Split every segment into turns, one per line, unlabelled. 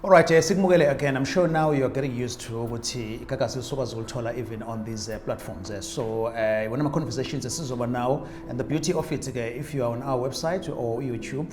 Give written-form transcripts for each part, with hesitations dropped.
All right, Sigmugele again. I'm sure now you're getting used to ukuthi Gagasi ukuthola even on these platforms. So one of my conversations is over now, and the beauty of it, if you are on our website or YouTube,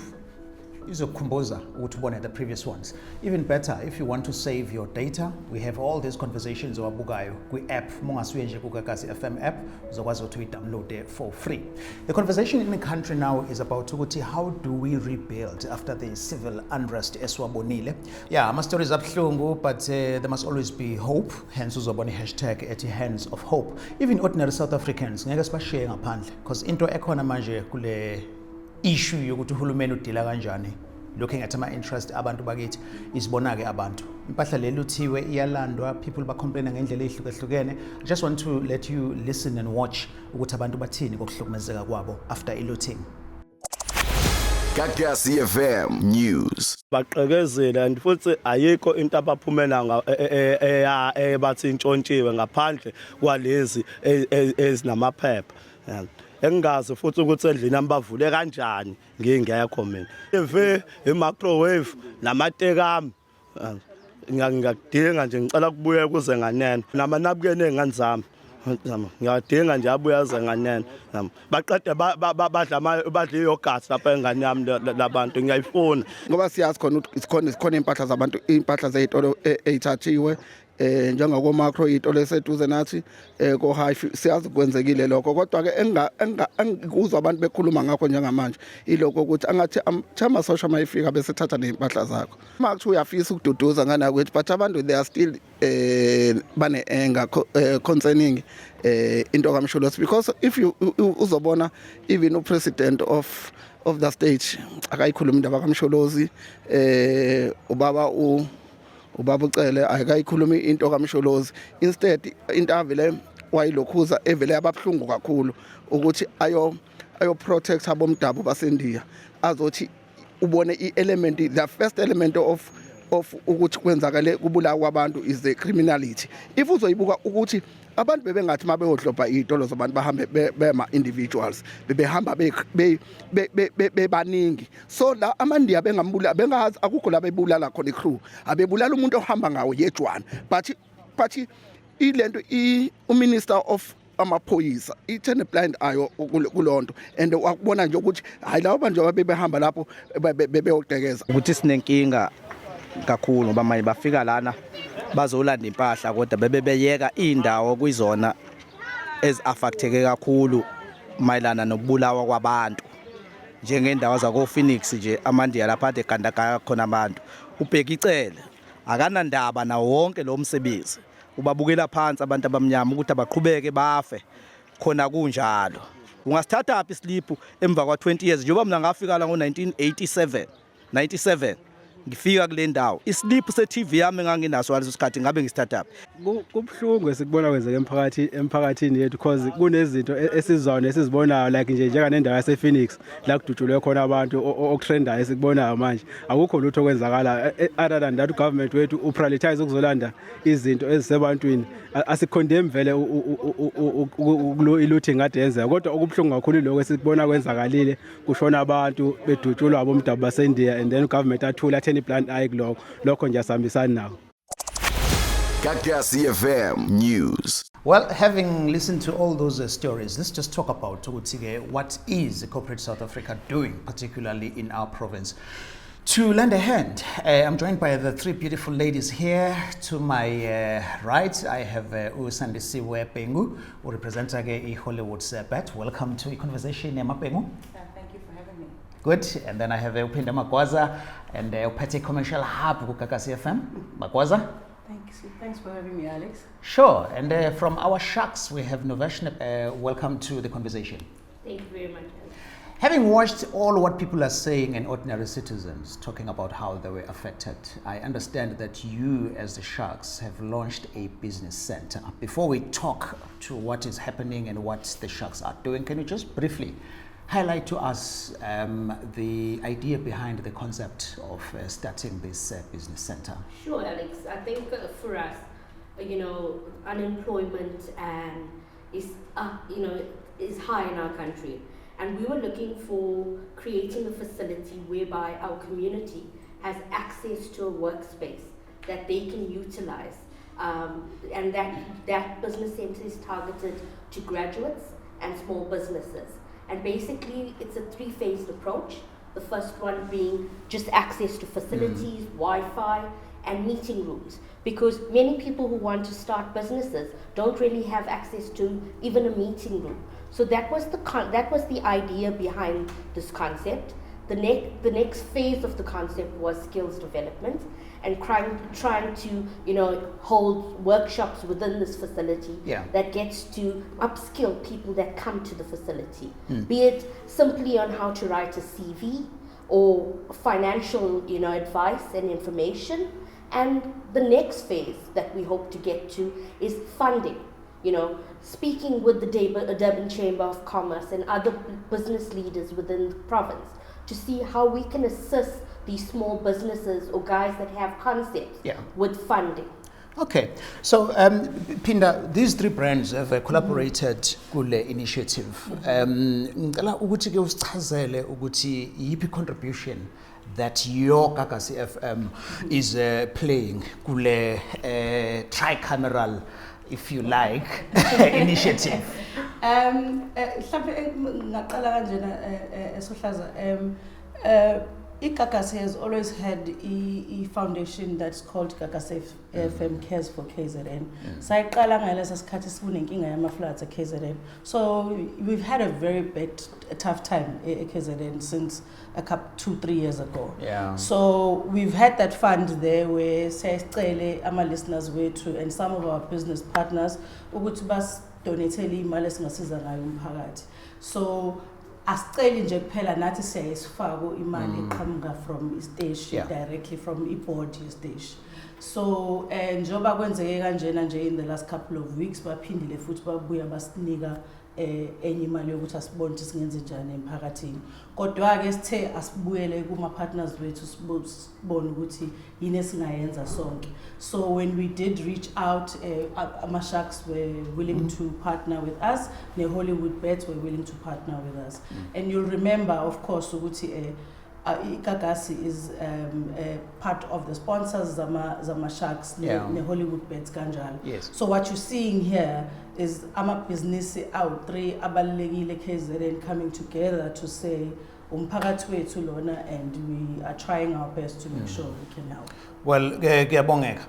use a kumboza utubone the previous ones. Even better, if you want to save your data, we have all these conversations on Bugayo. We app, Gagasi FM app, uzokwazi to download it for free. The conversation in the country now is about how do we rebuild after the civil unrest eswabonile. Yeah, my story is abhlungu, but there must always be hope. Hence uzobona hashtag at hands of hope. Even ordinary South Africans, ngeke sibashiye ngaphandle, because into ekhona manje kule issue yokuthi uhulumeni udila kanjani looking at my interest abantu bakithi isibona ke abantu impahla leli uthiwe iyalandwa people ba complain ngendlela ehlukahlukene. I just want to let you listen and watch ukuthi abantu bathini kokuhlukumezeka kwabo after looting.
Gagasi FM News.
Baqekezela and futhi ayikho into abaphumela bathi intshontshiwe ngaphandle kwalezi ezinamaphepha. Engazi futhi ukuthi endlini ambavule kanjani ngingekho mina eve microwave namatekami ngiyadinga nje ngicela kubuye kuze nganene namanabukene engane zami ngiyadinga nje abuya ze nganene baqede badla yogurt lapha engane yami labantu ngiyayifuna
ngoba siyazi khona impahla zabantu impahla zezitolo ezithathiwe njengako macro itolo eseduze nathi ko high siyazi kwenzekile lokho kodwa ke engikuzwa abantu bekhuluma ngakho njengamanje iloko ukuthi angathi ama social mayifika bese thatha neimpahla zakho makuthi uyafisa ukududuza ngana kwethi but abantu they are still bane anger concerning into kaMsholozi, because if you uzobona even the president of the state akayikhuluma indaba kaMsholozi ubaba ucele akayikhulumi into kaMsholozi, instead into avele wayilokhuza evele ababhlungu kakhulu ukuthi ayo protect abomdabu baseNdiya azothi ubone i-element, the first element of ukuthi kwenzakale kubulawa kwabantu is the criminality. If uzoyibuka ukuthi abantu bebengathi mabeyodloba izitolo zabantu bahambe bema individuals bebehamba bebaningi, so la amandiya bengambula bengazi akukho la bebulala khona icrew abebulala umuntu ohamba ngawo yedwana, but ilento uminister of amaphoyisa ithene blind ayo kulonto and wakubona nje ukuthi hayi lawo bantu ababehamba lapho bebeyodekeza
ukuthi sinenkinga kakhulu ngoba manje bafika lana bazolanda impahla kodwa bebeyeka indawo kwizona ezaffecteke kakhulu mayelana nobulawa kwabantu njengendawo zako Phoenix nje amandiya lapha egandagaya khona abantu ubheka icele akanandaba na wonke lo msebenzi ubabukela phansi abantu abamnyama ukuthi abaqhubeke bafe khona kunjalo. Ungasithatha uphi islip emva kwa 20 years njengoba mina ngafika la ngo 97 ngifika kule ndawo islip se-TV yami enganginaso ngaleso sikhathi ngabe ngisithatha
kubhlungu esikubona kwenzeka emphakathini yethu because kunezinto esizona esizibonayo like nje njenganendawo yase Phoenix la kudutshulwe khona abantu okutrendayo esikubonayo manje akukho lutho okwenzakala other than that government wethu uprioritize ukuzolanda izinto ezisebantwini asikhondem vele ilooting kade yenzeka kodwa okubhlungu kakhulu lokho esikubona kwenzakalile kushona abantu bedutshulwa abomdabu baseNdiya and then government athula any plan lokho nje asihambisani nawo.
Gagasi FM News.
Well, having listened to all those stories, let's just talk about what is corporate South Africa doing, particularly in our province. To lend a hand, I'm joined by the three beautiful ladies here. To my right, I have Sandisiwe Bhengu, who represents Hollywood's bet. Welcome to a conversation, Bhengu. Good, and then I have Phinda Magwaza and Petty Commercial Hub Gagasi FM. Magwaza.
Thanks for having me, Alex.
Sure, and from our sharks we have Novashni. Welcome to the conversation.
Thank you very much, Alex.
Having watched all what people are saying and ordinary citizens talking about how they were affected, I understand that you as the sharks have launched a business center. Before we talk to what is happening and what the sharks are doing, can you just briefly highlight to us the idea behind the concept of starting this business center?
Sure, Alex. I think for us, unemployment is high in our country, and we were looking for creating a facility whereby our community has access to a workspace that they can utilize. And that business center is targeted to graduates and small businesses. And basically, it's a three-phased approach. The first one being just access to facilities, Wi-Fi, and meeting rooms. Because many people who want to start businesses don't really have access to even a meeting room. So that was the idea behind this concept. The next phase of the concept was skills development and trying to hold workshops within this facility that gets to upskill people that come to the facility, be it simply on how to write a CV or financial advice and information. And the next phase that we hope to get to is funding. Speaking with the Durban Chamber of Commerce and other business leaders within the province to see how we can assist these small businesses or guys that have concepts with funding.
Okay, so Phinda, these three brands have collaborated with the initiative. Ngicela ukuthi ke usichazele ukuthi yiphi contribution that your Gagasi FM is playing kule tricameral, if you like, initiative.
Mhlawumbe ngaqala kanjena esohlaza Gagasi has always had a foundation that's called Gagasi FM Cares for KZN. Sayiqala ngalesa sikhathi sikunenkinga yama-floods at KZN. So we've had a very tough time at KZN since 2-3 years ago.
Yeah.
So we've had that fund there where siyacele ama-listeners wethu and some of our business partners ukuthi basdonethele imali esingasiza ngayo umphakathi. So asiceli nje kuphela nathi siyayisifaka imali eqhamuka from isiteshi directly from i-board yesiteshi. So njoba kwenzeke kanjena nje in the last couple of weeks baphindile futhi babuya basinika enye imali yokuthi asibone ukuthi singenze njani emphakathini. Kodwa ke sithe asibuyele kuma partners wethu sibone ukuthi yini esingayenza sonke. So when we did reach out, ama-Sharks were willing to partner with us, the Hollywood Bets were willing to partner with us. And you'll remember, of course, ukuthi Gagasi is part of the sponsors Zama Sharks, the Hollywood Bets kanjalo.
Yes.
So what you're seeing here is business out three abalulekile KZN coming together to say umphakathi wethu lona, and we are trying our best to make sure we can help.
Well, ngiyabongeka.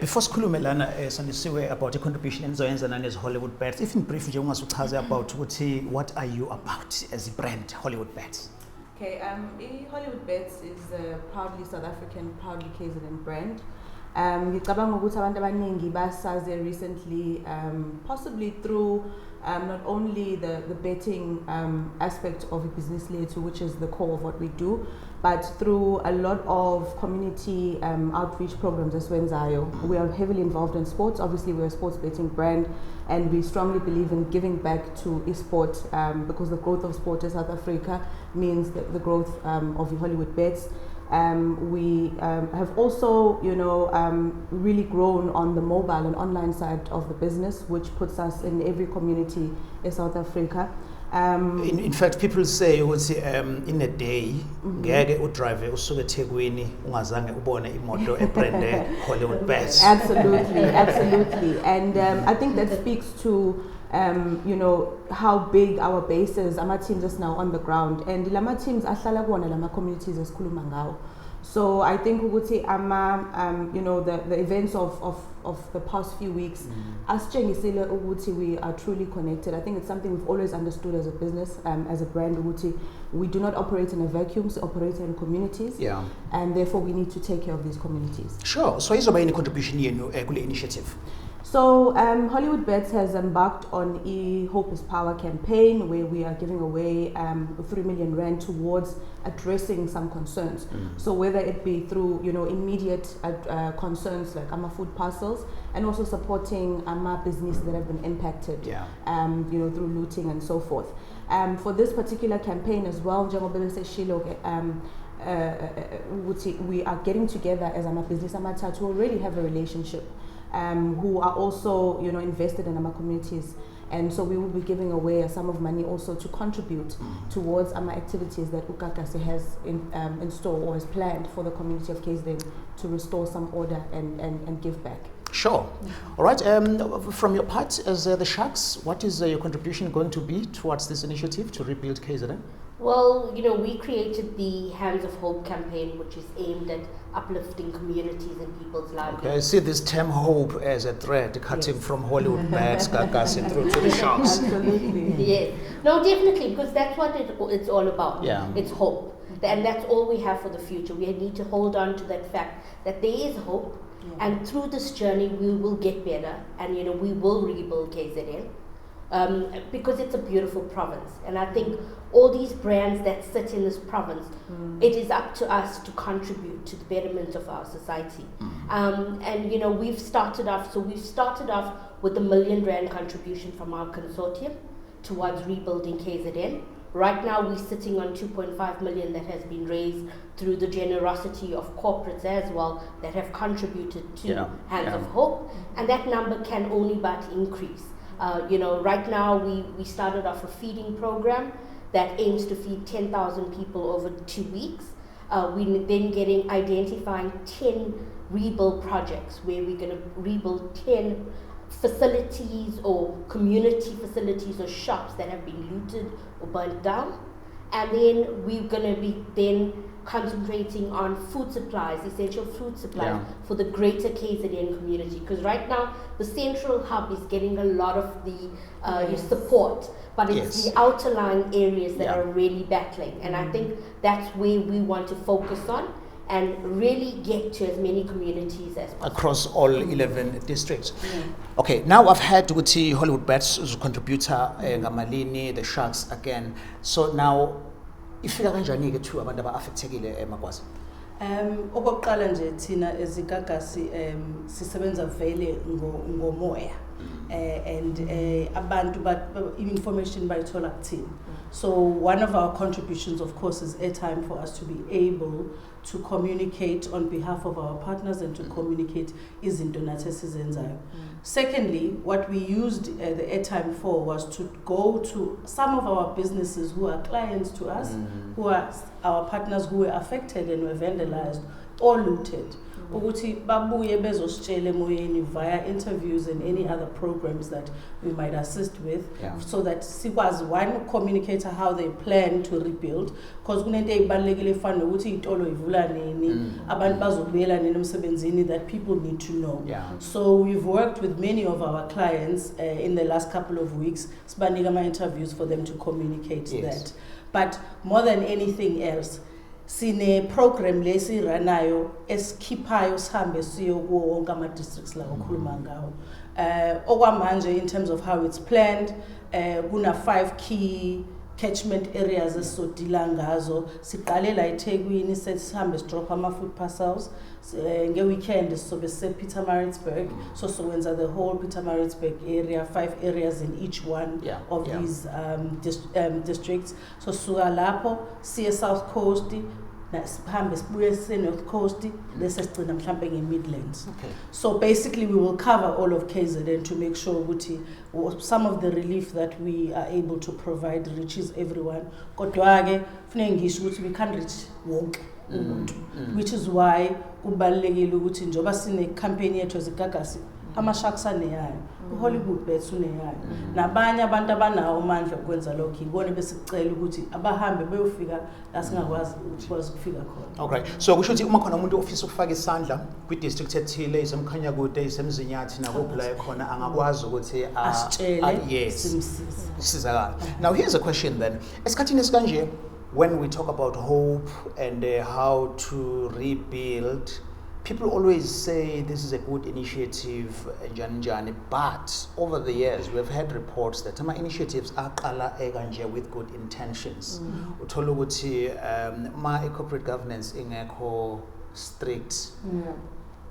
Before sikhulume lana Sandisiwe about the contribution enizoyenza nane Hollywood Bets, if in brief nje ungasuchaza about ukuthi what are you about as a brand Hollywood Bets?
Okay, Hollywood Bets is a proudly South African, proudly KZN brand. Ngicabanga ukuthi abantu abaningi basaze recently, possibly through not only the betting aspect of a business later, which is the core of what we do, but through a lot of community outreach programs as well. We are heavily involved in sports. Obviously, we're a sports betting brand, and we strongly believe in giving back to e-sport because the growth of sport in South Africa means the growth of the Hollywood Bets. We have also, really grown on the mobile and online side of the business, which puts us in every community in South Africa.
In fact, people say in a day, ngeke udrive usuke eThekwini ungazange ubone imoto ebrande Hollywood Bets.
Absolutely, absolutely, and I think that speaks to how big our base is. Our teams is now on the ground, and lama teams ahlala kuwona lama communities esikhuluma ngawo. So I think ukuthi the events of the past few weeks asitshengisile ukuthi we are truly connected. I think it's something we've always understood as a business, as a brand ukuthi we do not operate in a vacuum, we operate in communities, and therefore we need to take care of these communities.
Sure. So izoba yini contribution yenu kule initiative?
So Hollywood Bets has embarked on a Hope is Power campaign where we are giving away 3 million rand towards addressing some concerns. So whether it be through immediate concerns like food parcels, and also supporting businesses that have been impacted through looting and so forth. For this particular campaign as well, we are getting together as business to already have a relationship, who are also invested in our communities, And so we will be giving away a sum of money also to contribute towards activities that Gagasi has in store or has planned for the community of KZN to restore some order and give back.
Sure. All right. From your part as the Sharks, what is your contribution going to be towards this initiative to rebuild KZN?
Well, we created the Hands of Hope campaign, which is aimed at uplifting communities and people's lives.
Okay, I see this term hope as a thread cutting from Hollywood Max, Gagasi through to the Sharks.
Absolutely.
Yes. No, definitely, because that's what it's all about.
Yeah.
It's hope. And that's all we have for the future. We need to hold on to that fact that there is hope. Yeah. And through this journey, we will get better. And, we will rebuild KZN. Because it's a beautiful province. And I think all these brands that sit in this province, it is up to us to contribute to the betterment of our society. And we've started off with the R1 million contribution from our consortium towards rebuilding KZN. Right now we're sitting on 2.5 million that has been raised through the generosity of corporates as well that have contributed to Hands of Hope, and that number can only but increase. Right now we started off a feeding program that aims to feed 10,000 people over 2 weeks. We're then identifying 10 rebuild projects where we're going to rebuild 10 facilities or community facilities or shops that have been looted or burnt down. And then we're going to be concentrating on food supplies, essential food supplies for the greater KZN community. Because right now, the central hub is getting a lot of the support, but it's the outlying areas that are really battling. And I think that's where we want to focus on and really get to as many communities as possible.
Across all 11 districts. Okay, now I've had ukuthi Hollywood Bets as a contributor, Ngamalini, the Sharks again. So now, ifika kanjani-ke to abantu aba-affectekile eMagwaza?
Okokuqala nje thina ezigagasi sisebenza vele ngomoya and abantu information bayithola kuthina. So one of our contributions, of course, is airtime for us to be able to communicate on behalf of our partners and to communicate izinto nathi esizenzayo. Secondly, what we used the airtime for was to go to some of our businesses who are clients to us, who are our partners who were affected and were vandalized or looted. Ukuthi babuye bezositshela emoyeni via interviews and any other programs that we might assist with, so that sikwazi one communicator how they plan to rebuild, because kunento ezibalekile efana nokuthi itolo ivula nini, abantu bazobuyela nini emsebenzini, that people need to know. So we've worked with many of our clients in the last couple of weeks, sibanika ama interviews for them to communicate that. But more than anything else, sine program lesi ranayo esikhiphayo sihambe siyo kuwo wonke ama districts la okhuluma ngawo. Okwamanje in terms of how it's planned, kuna 5 key catchment areas esizodila ngazo. Siqalela eThekwini sihambe sidrop ama food parcels. Nge-weekend sizobe Pietermaritzburg, so wenza the whole Pietermaritzburg area, 5 areas in each one of these districts. So suka lapho siye South Coast, sihambe sibuye siye North Coast, bese sigcina mhlambe nge-Midlands. So basically we will cover all of KZN to make sure ukuthi some of the relief that we are able to provide reaches everyone. Kodwa ke kufanele ngisho ukuthi we can't reach wonke umuntu, which is why kubalekile ukuthi njoba sine campaign yethu ezigagasi ama-Sharks aneyayo, uHollywood Bets uneyayo, nabanye abantu abanawo amandla ukwenza lokho ibone bese sicela ukuthi abahambe beyofika la singakwazi ukufika khona.
Okay, so kusho ukuthi uma khona umuntu ofisa ukufaka isandla kwi-district ethile isemkhanya kude isemzinyathi nakuphi la khona angakwazi ukuthi
asitshele
sizakala. Now here's a question then. Esikhathini esikanje, when we talk about hope and how to rebuild, people always say this is a good initiative, njani, but over the years we've had reports that some initiatives are kanje with good intentions. Uthola ukuthi corporate governance ingekho strict.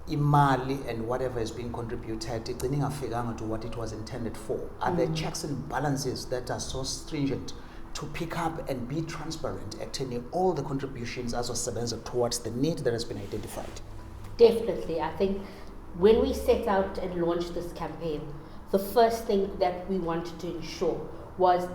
Imali and whatever is being contributed, igcina ingafikanga to what it was intended for. Are there checks and balances that are so stringent to pick up and be transparent, actually all the contributions as a towards the need that has been identified?
Definitely. I think when we set out and launched this campaign, the first thing that we wanted to ensure was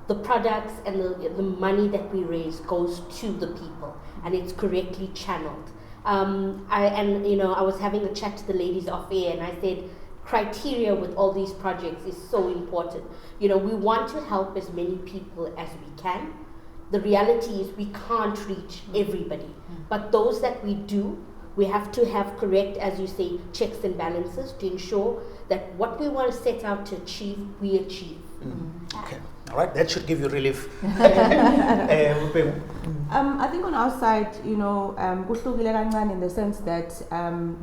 the products and the money that we raise goes to the people and it's correctly channeled. I was having a chat to the ladies off air and I said, criteria with all these projects is so important. We want to help as many people as we can. The reality is we can't reach everybody, but those that we do, we have to have correct, as you say, checks and balances to ensure that what we want to set out to achieve, we achieve.
Okay, all right, that should give you relief.
I think on our side, kuhlukile kancane in the sense that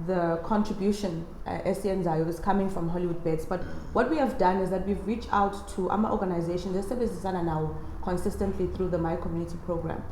the contribution esiyenzayo is coming from Hollywood Bets. But what we have done is that we've reached out to our organization, esebenzisana nawo consistently through the My Community program.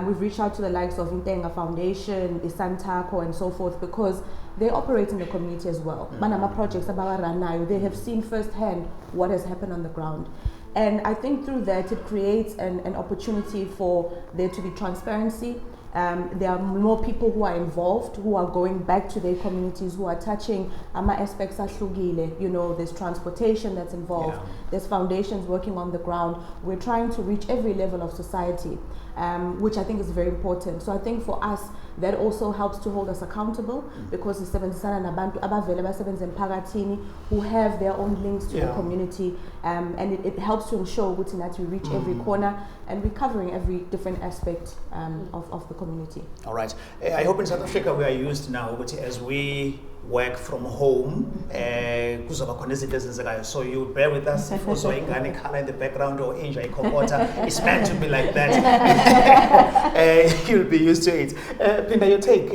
We've reached out to the likes of Intenga Foundation, Isantako, and so forth, because they operate in the community as well. Manama projects abawaranayo, they have seen firsthand what has happened on the ground. And I think through that, it creates an opportunity for there to be transparency. There are more people who are involved, who are going back to their communities, who are touching aspects ahlukile. There's transportation that's involved. Yeah. There's foundations working on the ground. We're trying to reach every level of society, which I think is very important. So I think for us, that also helps to hold us accountable, because sisebenzisana nabantu abavele basebenza emphakathini who have their own links to the community, and it helps to ensure that we reach every corner and we're covering every different aspect of the community.
All right. I hope in South Africa we are used now, but as we work from home, so you bear with us if also any color in the background or enjoy kokota. It's meant to be like that. You'll be used to it. Phinda, your take.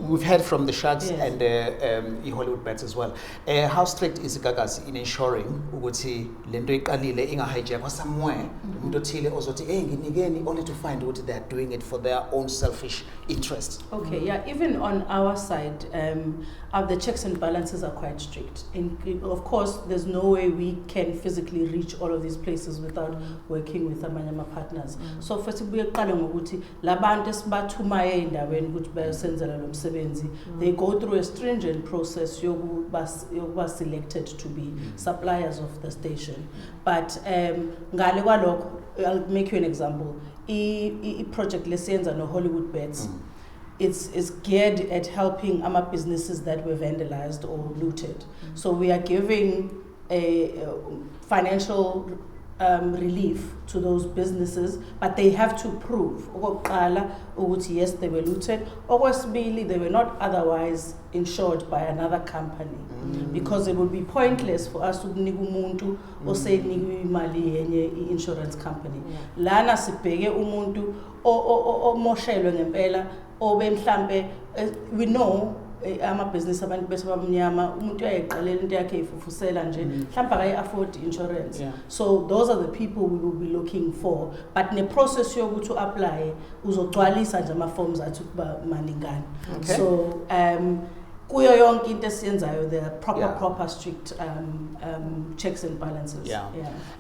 We've heard from the Sharks and Hollywood Bets as well. How strict is Gagasi in ensuring ukuthi lento iqalile ingahijackwa somewhere umuntu othile ozothi nginigeni only to find what they are doing it for their own selfish interest?
Okay, yeah, even on our side, the checks and balances are quite strict. Of course, there's no way we can physically reach all of these places without working with amanye partners. So first we qala ngokuthi labantu esibathumaye endaweni ukuthi bayosenzela lo msebenzi, they go through a stringent process yokuba selected to be suppliers of the station. But ngale kwalokho, I'll make you an example. I project lesiyenza no Hollywood Bets. It's geared at helping our businesses that were vandalized or looted. So we are giving a financial relief to those businesses, but they have to prove yes, they were looted, or they were not otherwise insured by another company, because it would be pointless for us to nigu or say nigu imali yenye insurance company. Lana sibheke umuntu moshelwe ngempela obe mhlambe we know business abantu bese bamnyama umuntu uyayiqalela into yakhe ifufusela nje mhlawumbe akayi-afford insurance. So those are the people we will be looking for, but ne process yokuthi apply uzogcwalisa nje ama forms athi kuba maningana. So kuyo yonke into esiyenzayo there are proper strict checks and balances.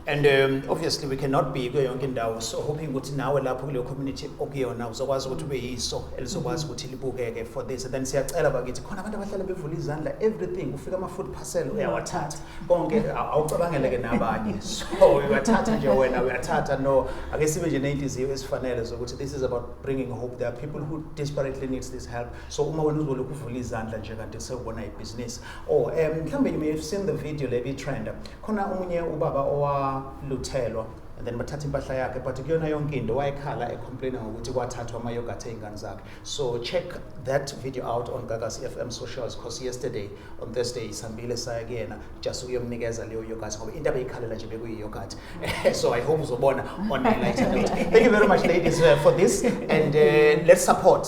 And obviously we cannot be kuyo yonke indawo, so hoping ukuthi nawe lapho kuleyo community okuyona uzokwazi ukuthi ube yiso elizokwazi ukuthi libukeke for this. And then siyacela bakithi khona abantu abahlala bevula izandla, everything ufika ama food parcel uyawathatha konke awucabangele ke nabanye, so uyathatha nje wena uyathatha. No, ake sibe nje neyinhliziyo esifanele zokuthi this is about bringing hope. There are people who desperately needs this help. So uma wena uzolokhu uvula izandla nje kanti sewubona ibhizinisi mhlambe you may have seen the video lebi trend khona umunye ubaba owaluthelwa and then bathatha impahla yakhe, but kuyona yonke into wayekhala ecomplaina ngokuthi kwathathwa ama-yogurt ey'ngane zakhe. So check that video out on Gagasi FM socials, because yesterday on Thursday sihambile saya kuyena just ukuyomnikeza leyo yogurt ngoba into abeyikhalela nje bekuyi-yogurt. So I hope uzobona on my lighter note. Thank you very much ladies for this, and let's support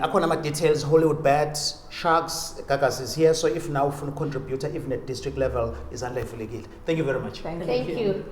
akhona ama-details. Hollywood Bets, Sharks, Gagasi is here, so if now ufuna contributor even at district level izandla ivulekile. Thank you very much.
Thank you.